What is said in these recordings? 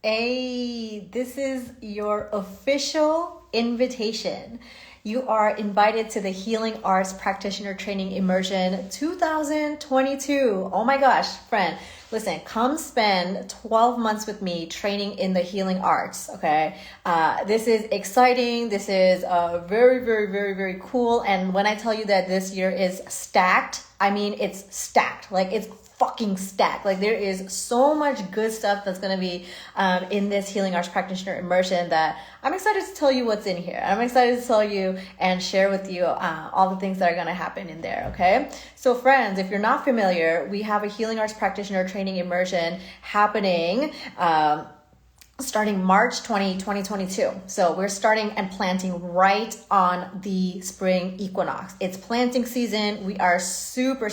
Hey, this is your official invitation. You are invited to the Healing Arts Practitioner Training Immersion 2022. Oh my gosh, friend. Listen, come spend 12 months with me training in the healing arts, okay? This is exciting. This is very, very, very, very cool. And when I tell you that this year is stacked, I mean it's stacked. Like it's fucking stacked. Like there is so much good stuff that's going to be in this Healing Arts Practitioner Immersion that I'm excited to tell you what's in here. I'm excited to tell you and share with you all the things that are going to happen in there, okay? So friends, if you're not familiar, we have a Healing Arts Practitioner Training Immersion happening starting March 2022. So we're starting and planting right on the spring equinox. It's planting season. We are super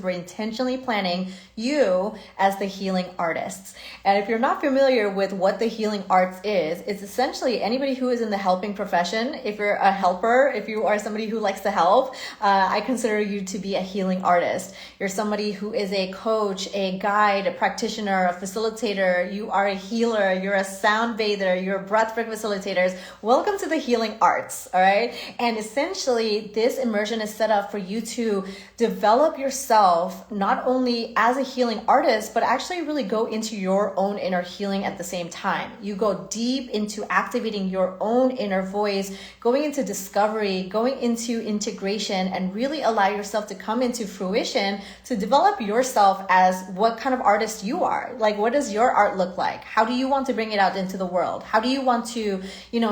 intentionally planning you as the healing artists. And if you're not familiar with what the healing arts is, it's essentially anybody who is in the helping profession. If you're a helper, if you are somebody who likes to help, I consider you to be a healing artist. You're somebody who is a coach, a guide, a practitioner, a facilitator. You are a healer. You're a sound bather, you're breathwork facilitators. Welcome to the healing arts, all right? And essentially, this immersion is set up for you to develop yourself not only as a healing artist, but actually really go into your own inner healing at the same time. You go deep into activating your own inner voice, going into discovery, going into integration, and really allow yourself to come into fruition to develop yourself as what kind of artist you are. Like, what does your art look like? How do you want to bring it out into the world? How do you want to,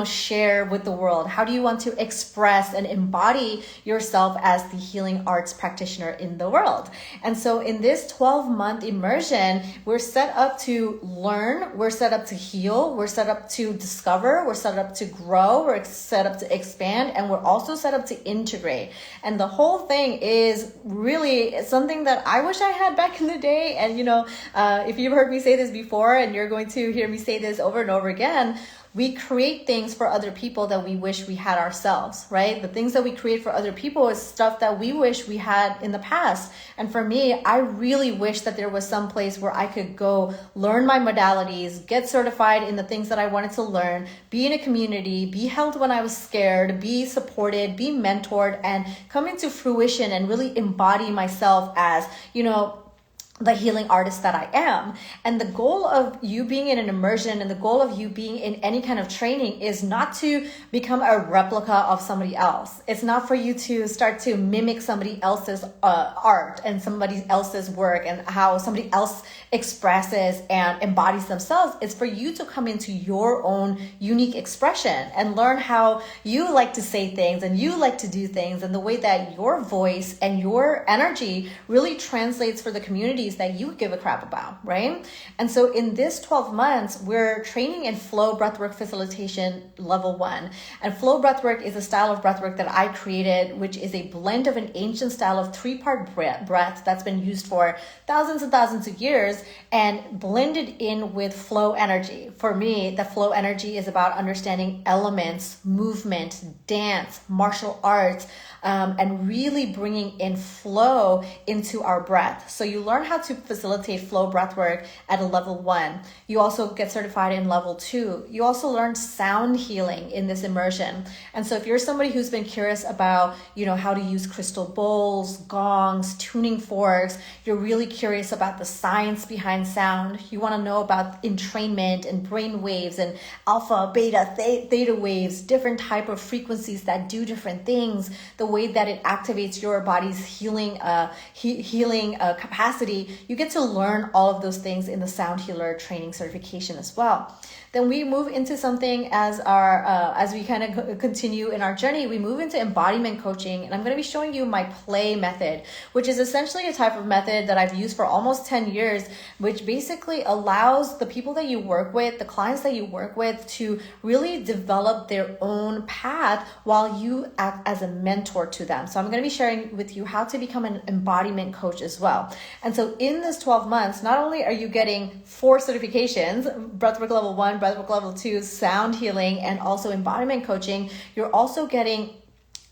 share with the world? How do you want to express and embody yourself as the healing arts practitioner in the world? And so in this 12-month immersion, we're set up to learn, we're set up to heal, we're set up to discover, we're set up to grow, we're set up to expand, and we're also set up to integrate. And the whole thing is really something that I wish I had back in the day. And, if you've heard me say this before, and you're going to hear me say this over and over again, we create things for other people that we wish we had ourselves, right? The things that we create for other people is stuff that we wish we had in the past. And for me, I really wish that there was some place where I could go learn my modalities, get certified in the things that I wanted to learn, be in a community, be held when I was scared, be supported, be mentored, and come into fruition and really embody myself as, the healing artist that I am. And the goal of you being in an immersion and the goal of you being in any kind of training is not to become a replica of somebody else. It's not for you to start to mimic somebody else's art and somebody else's work and how somebody else expresses and embodies themselves. It's for you to come into your own unique expression and learn how you like to say things and you like to do things, and the way that your voice and your energy really translates for the community that you give a crap about, right? And so in this 12 months, we're training in FLOW Breathwork Facilitation Level 1. And FLOW Breathwork is a style of breathwork that I created, which is a blend of an ancient style of 3-part breath that's been used for thousands and thousands of years and blended in with flow energy. For me, the flow energy is about understanding elements, movement, dance, martial arts, and really bringing in flow into our breath. So you learn how to facilitate flow breathwork at a level 1. You also get certified in level 2. You also learn sound healing in this immersion. And so if you're somebody who's been curious about, how to use crystal bowls, gongs, tuning forks, you're really curious about the science behind sound. You want to know about entrainment and brain waves and alpha, beta, theta waves, different type of frequencies that do different things, the way that it activates your body's healing capacity. You get to learn all of those things in the Sound Healer training certification as well. Then we move into something as we kind of continue in our journey, we move into embodiment coaching, and I'm going to be showing you my play method, which is essentially a type of method that I've used for almost 10 years, which basically allows the people that you work with, the clients that you work with, to really develop their own path while you act as a mentor to them. So I'm going to be sharing with you how to become an embodiment coach as well. And so in this 12 months, not only are you getting 4 certifications, Breathwork Level 1, Breathwork Level 2, sound healing, and also embodiment coaching, you're also getting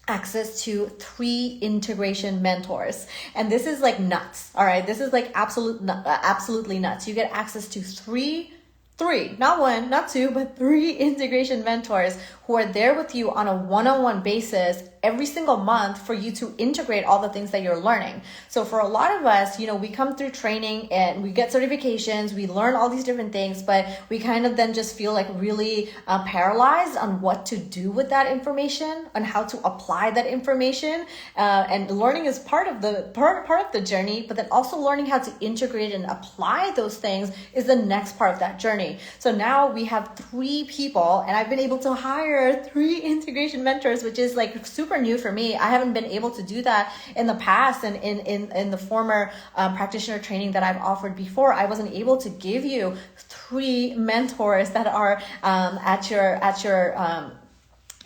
access to 3 integration mentors. And this is like nuts. All right. This is like absolutely nuts. You get access to 3 three, not one, not two, but three integration mentors who are there with you on a one-on-one basis every single month for you to integrate all the things that you're learning. So for a lot of us, we come through training and we get certifications, we learn all these different things, but we kind of then just feel like really paralyzed on what to do with that information, on how to apply that information. And learning is part of the journey, but then also learning how to integrate and apply those things is the next part of that journey. So now we have three people, and I've been able to hire three integration mentors, which is like super new for me. I haven't been able to do that in the past, and in the former practitioner training that I've offered before, I wasn't able to give you three mentors that are at your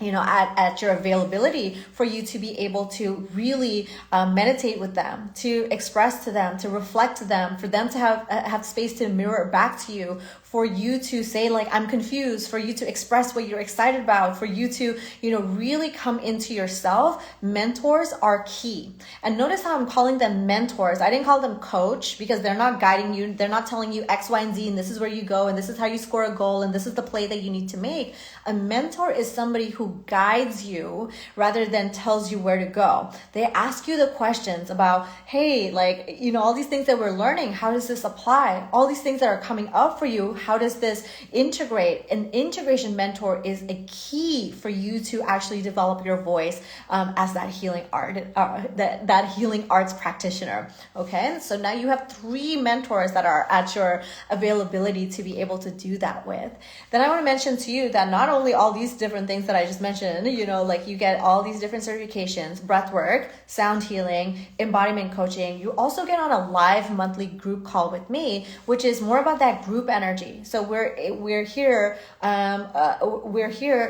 availability for you to be able to really meditate with them, to express to them, to reflect to them, for them to have space to mirror back to you, for you to say like, I'm confused, for you to express what you're excited about, for you to, really come into yourself. Mentors are key. And notice how I'm calling them mentors. I didn't call them coach, because they're not guiding you. They're not telling you X, Y, and Z, and this is where you go, and this is how you score a goal, and this is the play that you need to make. A mentor is somebody who guides you rather than tells you where to go. They ask you the questions about, hey, like, all these things that we're learning, how does this apply? All these things that are coming up for you, how does this integrate? An integration mentor is a key for you to actually develop your voice as that healing that healing arts practitioner. Okay, so now you have three mentors that are at your availability to be able to do that with. Then I want to mention to you that not only all these different things that I just mentioned, like you get all these different certifications, breathwork, sound healing, embodiment coaching, you also get on a live monthly group call with me, which is more about that group energy. So we're here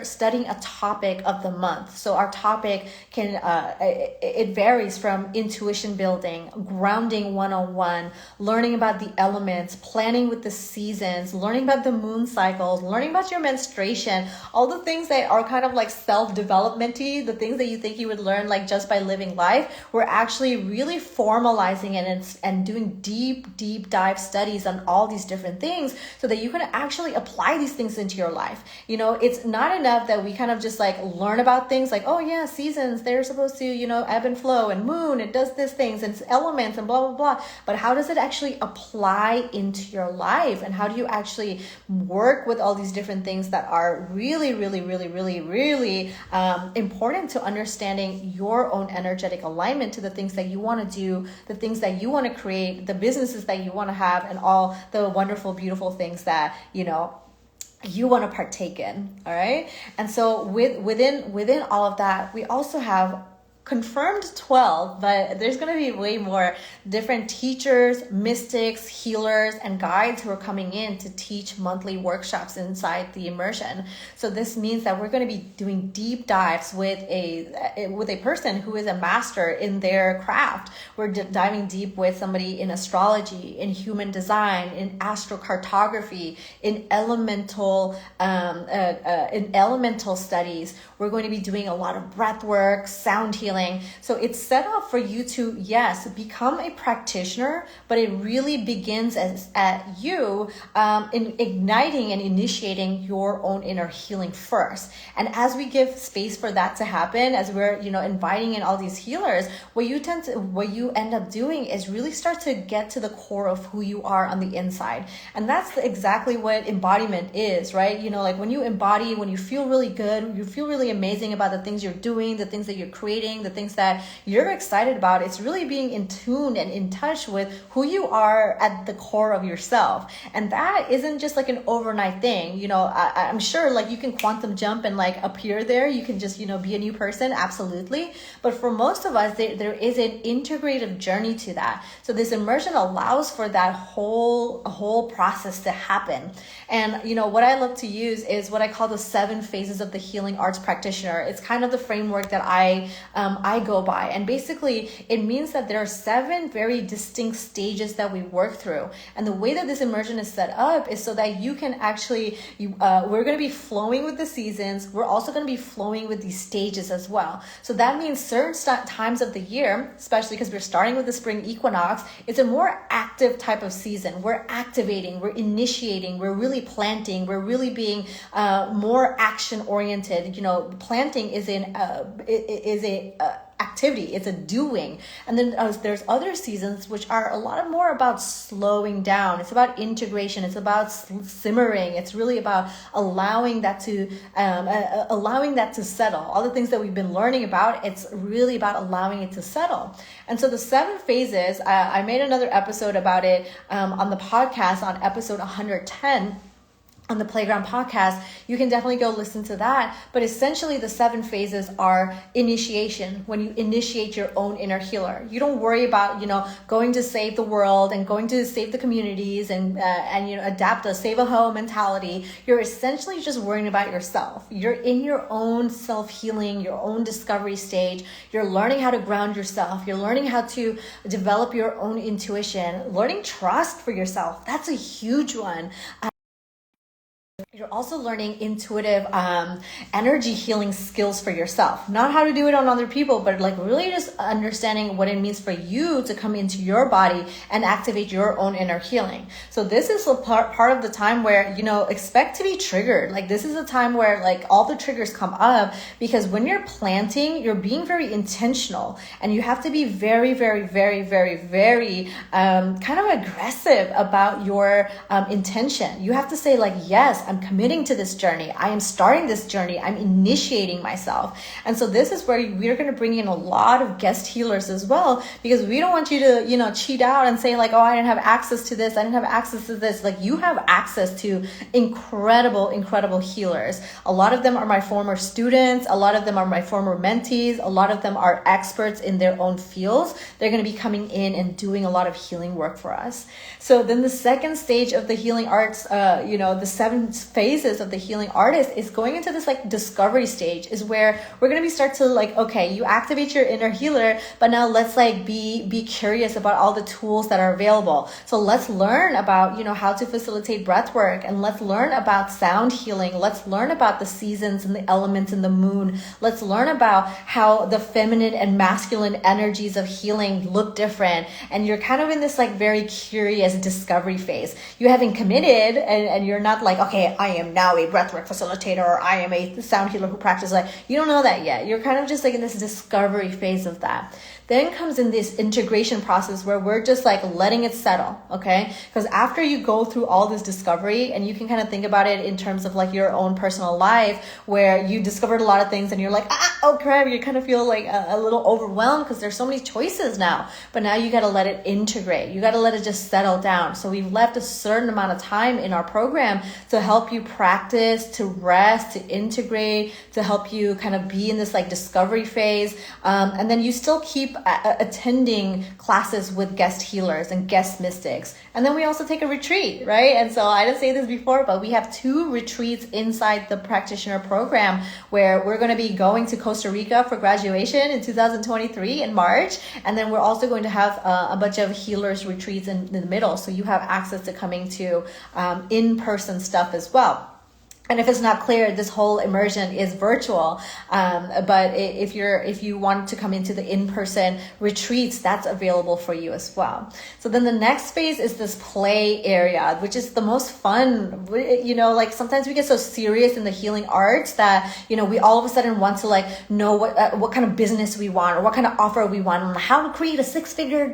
studying a topic of the month. So our topic it varies from intuition building, grounding 101, learning about the elements, planning with the seasons, learning about the moon cycles, learning about your menstruation, all the things that are kind of like self-development-y, the things that you think you would learn like just by living life. We're actually really formalizing it and doing deep dive studies on all these different things, so that you can actually apply these things into your life. It's not enough that we kind of just like learn about things like, oh yeah, seasons, they're supposed to, ebb and flow, and moon, it does these things, and elements, and blah, blah, blah. But how does it actually apply into your life? And how do you actually work with all these different things that are really, really, really, really, really important to understanding your own energetic alignment to the things that you want to do, the things that you want to create, the businesses that you want to have, and all the wonderful, beautiful things that, you want to partake in. All right. And so within all of that, we also have confirmed 12, but there's going to be way more different teachers, mystics, healers, and guides who are coming in to teach monthly workshops inside the immersion. So this means that we're going to be doing deep dives with a person who is a master in their craft. We're diving deep with somebody in astrology, in human design, in astrocartography, in elemental studies. We're going to be doing a lot of breath work, sound healing. So it's set up for you to, yes, become a practitioner, but it really begins at you in igniting and initiating your own inner healing first. And as we give space for that to happen, as we're, inviting in all these healers, what you end up doing is really start to get to the core of who you are on the inside. And that's exactly what embodiment is, right? Like when you embody, when you feel really good, you feel really amazing about the things you're doing, the things that you're creating, the things that you're excited about. It's really being in tune and in touch with who you are at the core of yourself. And that isn't just like an overnight thing. I'm sure like you can quantum jump and like appear there. You can just, be a new person. Absolutely. But for most of us, there is an integrative journey to that. So this immersion allows for that whole process to happen. And, what I love to use is what I call the 7 phases of the healing arts practitioner. It's kind of the framework that I I go by. And basically, it means that there are 7 very distinct stages that we work through. And the way that this immersion is set up is so that you can actually, we're going to be flowing with the seasons. We're also going to be flowing with these stages as well. So that means certain times of the year, especially because we're starting with the spring equinox, it's a more active type of season. We're activating, we're initiating, we're really planting, we're really being more action oriented. Planting is a activity, it's a doing. And then there's other seasons which are a lot more about slowing down. It's about integration, it's about simmering, it's really about allowing that to settle. All the things that we've been learning about, it's really about allowing it to settle. And so the 7 phases, I made another episode about it on the podcast on episode 110 on the Playground podcast. You can definitely go listen to that. But essentially the 7 phases are initiation. When you initiate your own inner healer, you don't worry about, going to save the world and going to save the communities and adapt a save a home mentality. You're essentially just worrying about yourself. You're in your own self-healing, your own discovery stage. You're learning how to ground yourself. You're learning how to develop your own intuition, learning trust for yourself. That's a huge one. You're also learning intuitive energy healing skills for yourself. Not how to do it on other people, but really just understanding what it means for you to come into your body and activate your own inner healing. So this is a part of the time where, expect to be triggered. This is a time where all the triggers come up, because when you're planting, you're being very intentional, and you have to be very, very, very, very, very kind of aggressive about your intention. You have to say yes, I'm committing to this journey. I am starting this journey. I'm initiating myself. And so this is where we're going to bring in a lot of guest healers as well, because we don't want you to, cheat out and say oh, I didn't have access to this. I didn't have access to this. You have access to incredible, incredible healers. A lot of them are my former students. A lot of them are my former mentees. A lot of them are experts in their own fields. They're going to be coming in and doing a lot of healing work for us. So then the second stage of the healing arts, the 7 phases of the healing artist is going into this discovery stage, is where we're going to start to okay, you activate your inner healer, but now let's be curious about all the tools that are available. So let's learn about how to facilitate breath work, and let's learn about sound healing. Let's learn about the seasons and the elements and the moon. Let's learn about how the feminine and masculine energies of healing look different. And you're kind of in this very curious discovery phase. You haven't committed, and you're not okay, I am now a breathwork facilitator, or I am a sound healer who practices. You don't know that yet. You're kind of just in this discovery phase of that. Then comes in this integration process where we're just letting it settle, okay? Because after you go through all this discovery, and you can kind of think about it in terms of your own personal life, where you discovered a lot of things and you're oh crap, you kind of feel a little overwhelmed because there's so many choices now. But now you got to let it integrate. You got to let it just settle down. So we've left a certain amount of time in our program to help you practice, to rest, to integrate, to help you kind of be in this discovery phase. And then you still keep attending classes with guest healers and guest mystics. And then we also take a retreat, right? And so I didn't say this before, but we have 2 retreats inside the Practitioner program, where we're going to be going to Costa Rica for graduation in 2023 in March. And then we're also going to have a bunch of healers retreats in the middle. So you have access to coming to in-person stuff as well. And if it's not clear, this whole immersion is virtual. But if you want to come into the in-person retreats, that's available for you as well. So then the next phase is this play area, which is the most fun. Sometimes we get so serious in the healing arts that, we all of a sudden want to know what kind of business we want, or what kind of offer we want, and how to create a 6-figure,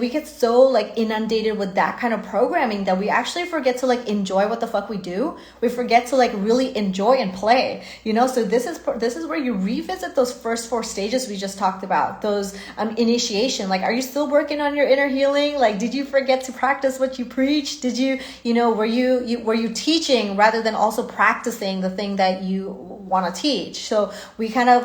we get so inundated with that kind of programming that we actually forget to enjoy what the fuck we do. We forget to really enjoy and play, so this is where you revisit those first 4 stages we just talked about, those initiation. Are you still working on your inner healing? Did you forget to practice what you preach? Did you were you teaching rather than also practicing the thing that you want to teach? So we kind of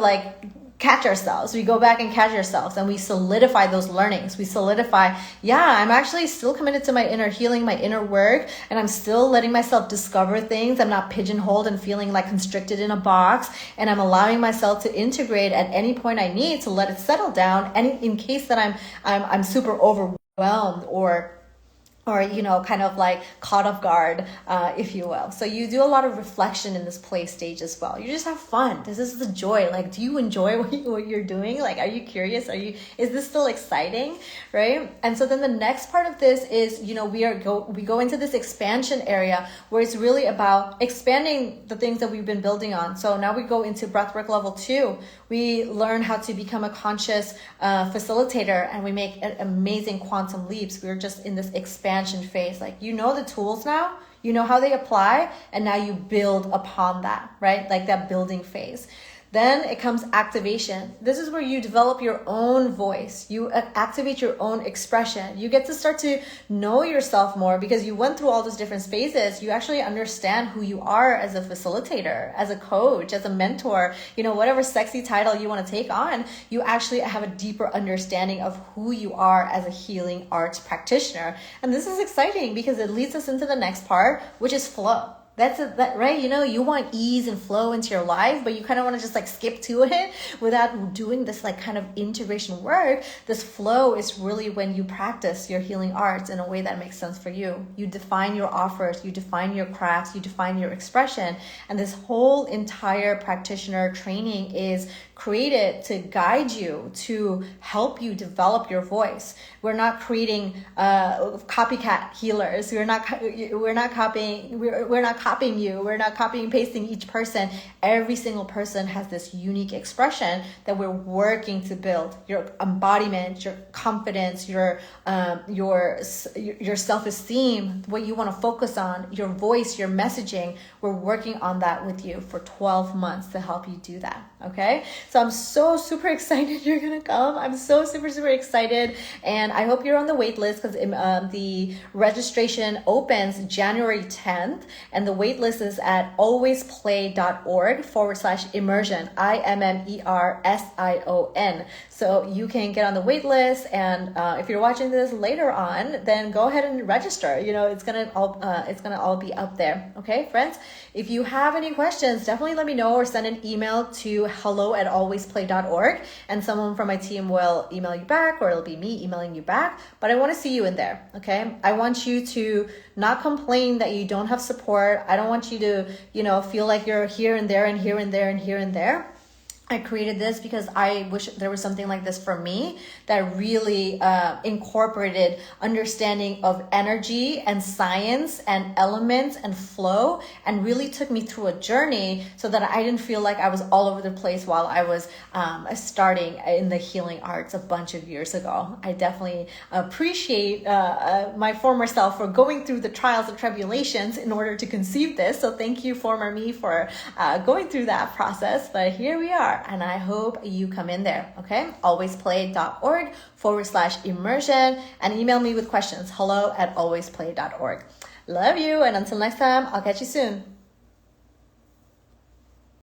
catch ourselves. We go back and catch ourselves, and we solidify those learnings. We solidify, yeah, I'm actually still committed to my inner healing, my inner work, and I'm still letting myself discover things. I'm not pigeonholed and feeling like constricted in a box, and I'm allowing myself to integrate at any point I need to let it settle down. And in case that I'm super overwhelmed or kind of like caught off guard, if you will. So you do a lot of reflection in this play stage as well. You just have fun. This is the joy. Like, do you enjoy what you're doing? Like, are you curious? Is this still exciting? Right? And so then the next part of this is, we go into this expansion area where it's really about expanding the things that we've been building on. So now we go into breathwork level 2. We learn how to become a conscious facilitator, and we make amazing quantum leaps. We're just in this expansion phase. Like, the tools now, how they apply, and now you build upon that, right? Like that building phase. Then it comes activation. This is where you develop your own voice. You activate your own expression. You get to start to know yourself more because you went through all those different phases. You actually understand who you are as a facilitator, as a coach, as a mentor, whatever sexy title you want to take on. You actually have a deeper understanding of who you are as a healing arts practitioner. And this is exciting because it leads us into the next part, which is flow. That right? You want ease and flow into your life, but you kind of want to just like skip to it without doing this like kind of integration work. This flow is really when you practice your healing arts in a way that makes sense for you. You define your offers, you define your crafts, you define your expression. And this whole entire practitioner training is created to guide you, to help you develop your voice. We're not creating copycat healers. We're not copying you. We're not copying and pasting each person. Every single person has this unique expression that we're working to build. Your embodiment, your confidence, your self-esteem, what you want to focus on, your voice, your messaging. We're working on that with you for 12 months to help you do that. Okay? So I'm so super excited you're going to come. I'm so super, super excited. And I hope you're on the wait list because the registration opens January 10th. And the wait list is at alwaysplay.org/immersion, IMMERSION. So you can get on the wait list. And if you're watching this later on, then go ahead and register. It's gonna all be up there. Okay, friends? If you have any questions, definitely let me know or send an email to hello@alwaysplay.org, and someone from my team will email you back, or it'll be me emailing you back. But I want to see you in there. Okay, I want you to not complain that you don't have support. I don't want you to feel like you're here and there and here and there and here and there. I created this because I wish there was something like this for me that really incorporated understanding of energy and science and elements and flow, and really took me through a journey so that I didn't feel like I was all over the place while I was starting in the healing arts a bunch of years ago. I definitely appreciate my former self for going through the trials and tribulations in order to conceive this. So thank you, former me, for going through that process. But here we are. And I hope you come in there, okay? alwaysplay.org/immersion, and email me with questions. hello@alwaysplay.org. Love you, and until next time, I'll catch you soon.